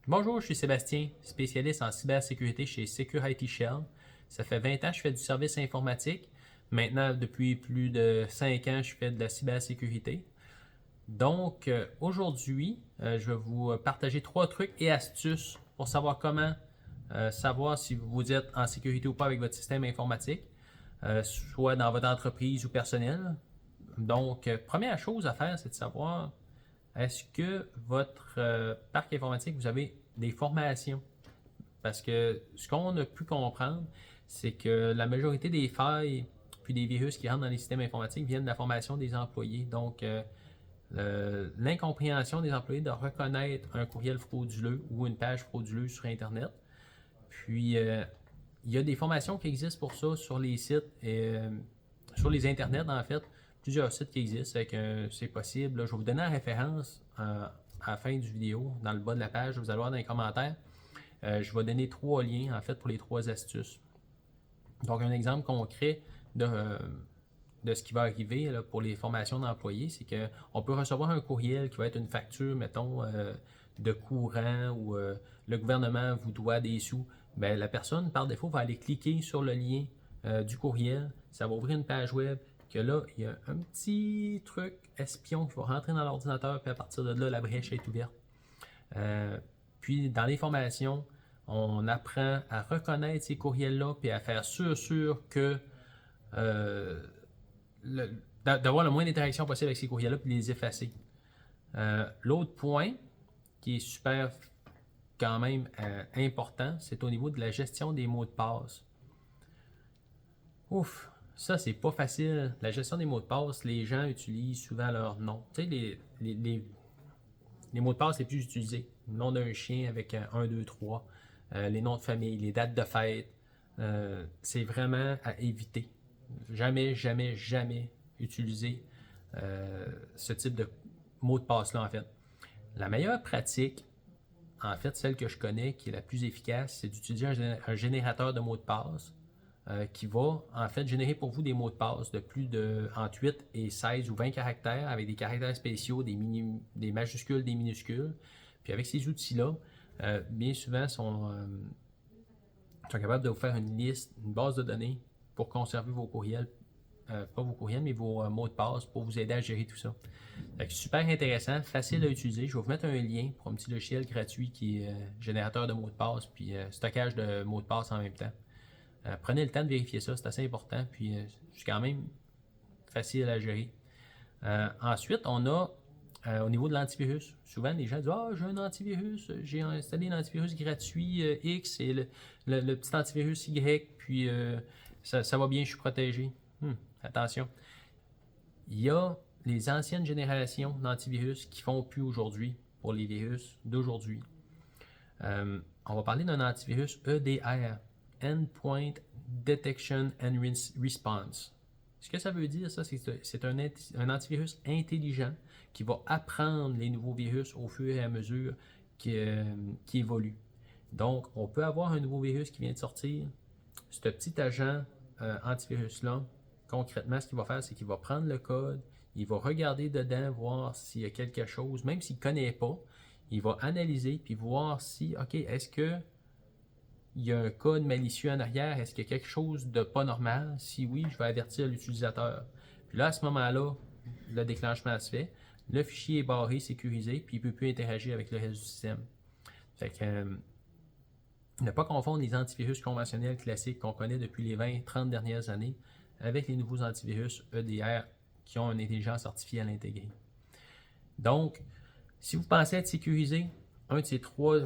Bonjour, je suis Sébastien, spécialiste en cybersécurité chez Secure IT Shell. Ça fait 20 ans que je fais du service informatique. Maintenant, depuis plus de 5 ans, je fais de la cybersécurité. Donc, aujourd'hui, je vais vous partager 3 trucs et astuces pour savoir comment savoir si vous êtes en sécurité ou pas avec votre système informatique, soit dans votre entreprise ou personnel. Donc, première chose à faire, c'est de savoir est-ce que votre parc informatique, vous avez des formations? Parce que ce qu'on a pu comprendre, c'est que la majorité des failles puis des virus qui rentrent dans les systèmes informatiques viennent de la formation des employés. Donc, l'incompréhension des employés de reconnaître un courriel frauduleux ou une page frauduleuse sur Internet. Puis, il y a des formations qui existent pour ça sur les sites et sur les internets, en fait. Plusieurs sites qui existent, c'est possible. Là, je vais vous donner la référence à la fin du vidéo, dans le bas de la page. Vous allez voir dans les commentaires. Je vais donner 3 liens, en fait, pour les 3 astuces. Donc, un exemple concret de ce qui va arriver là, pour les formations d'employés, c'est qu'on peut recevoir un courriel qui va être une facture, mettons, de courant ou le gouvernement vous doit des sous. Bien, la personne, par défaut, va aller cliquer sur le lien du courriel. Ça va ouvrir une page web que là, il y a un petit truc espion qui va rentrer dans l'ordinateur, puis à partir de là, la brèche est ouverte. Puis, dans les formations, on apprend à reconnaître ces courriels-là, puis à faire sûr que d'avoir le moins d'interaction possible avec ces courriels-là, puis les effacer. L'autre point qui est super quand même important, c'est au niveau de la gestion des mots de passe. Ouf, ça c'est pas facile. La gestion des mots de passe, les gens utilisent souvent leur nom. Tu sais, les mots de passe les plus utilisés. Le nom d'un chien avec 1, 2, 3. Les noms de famille, les dates de fête. C'est vraiment à éviter. Jamais, jamais, jamais utiliser ce type de mot de passe-là, en fait. La meilleure pratique, en fait, celle que je connais, qui est la plus efficace, c'est d'utiliser un générateur de mots de passe qui va, en fait, générer pour vous des mots de passe de plus de entre 8 et 16 ou 20 caractères, avec des caractères spéciaux, des majuscules, des minuscules. Puis avec ces outils-là, bien souvent, sont capables de vous faire une liste, une base de données pour conserver vos courriels. Pas vos courriels, mais vos mots de passe pour vous aider à gérer tout ça. Super intéressant, facile à utiliser. Je vais vous mettre un lien pour un petit logiciel gratuit qui est générateur de mots de passe puis stockage de mots de passe en même temps. Prenez le temps de vérifier ça, c'est assez important. Puis c'est quand même facile à gérer. Ensuite, on a au niveau de l'antivirus. Souvent, les gens disent ah, j'ai un antivirus, j'ai installé un antivirus gratuit X et le petit antivirus Y, puis ça va bien, je suis protégé. Attention. Il y a les anciennes générations d'antivirus qui font plus aujourd'hui pour les virus d'aujourd'hui. On va parler d'un antivirus EDR, Endpoint Detection and Response. Ce que ça veut dire, ça, c'est un antivirus intelligent qui va apprendre les nouveaux virus au fur et à mesure qui évoluent. Donc, on peut avoir un nouveau virus qui vient de sortir. Ce petit agent antivirus-là, concrètement, ce qu'il va faire, c'est qu'il va prendre le code, il va regarder dedans, voir s'il y a quelque chose, même s'il ne connaît pas, il va analyser puis voir si, OK, est-ce que il y a un code malicieux en arrière, est-ce qu'il y a quelque chose de pas normal? Si oui, je vais avertir l'utilisateur. Puis là, à ce moment-là, le déclenchement se fait, le fichier est barré, sécurisé, puis il ne peut plus interagir avec le reste du système. Fait que ne pas confondre les antivirus conventionnels classiques qu'on connaît depuis les 20-30 dernières années avec les nouveaux antivirus EDR qui ont une intelligence artificielle intégrée. Donc, si vous pensez être sécurisé, un de ces 3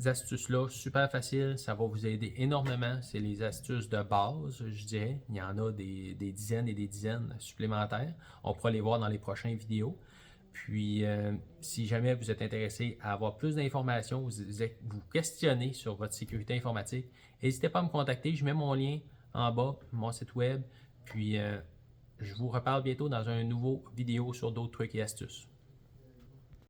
astuces-là, super facile, ça va vous aider énormément. C'est les astuces de base, je dirais. Il y en a des dizaines et des dizaines supplémentaires. On pourra les voir dans les prochaines vidéos. Puis, si jamais vous êtes intéressé à avoir plus d'informations, vous questionnez sur votre sécurité informatique, n'hésitez pas à me contacter. Je mets mon lien en bas, mon site web. Puis, je vous reparle bientôt dans un nouveau vidéo sur d'autres trucs et astuces.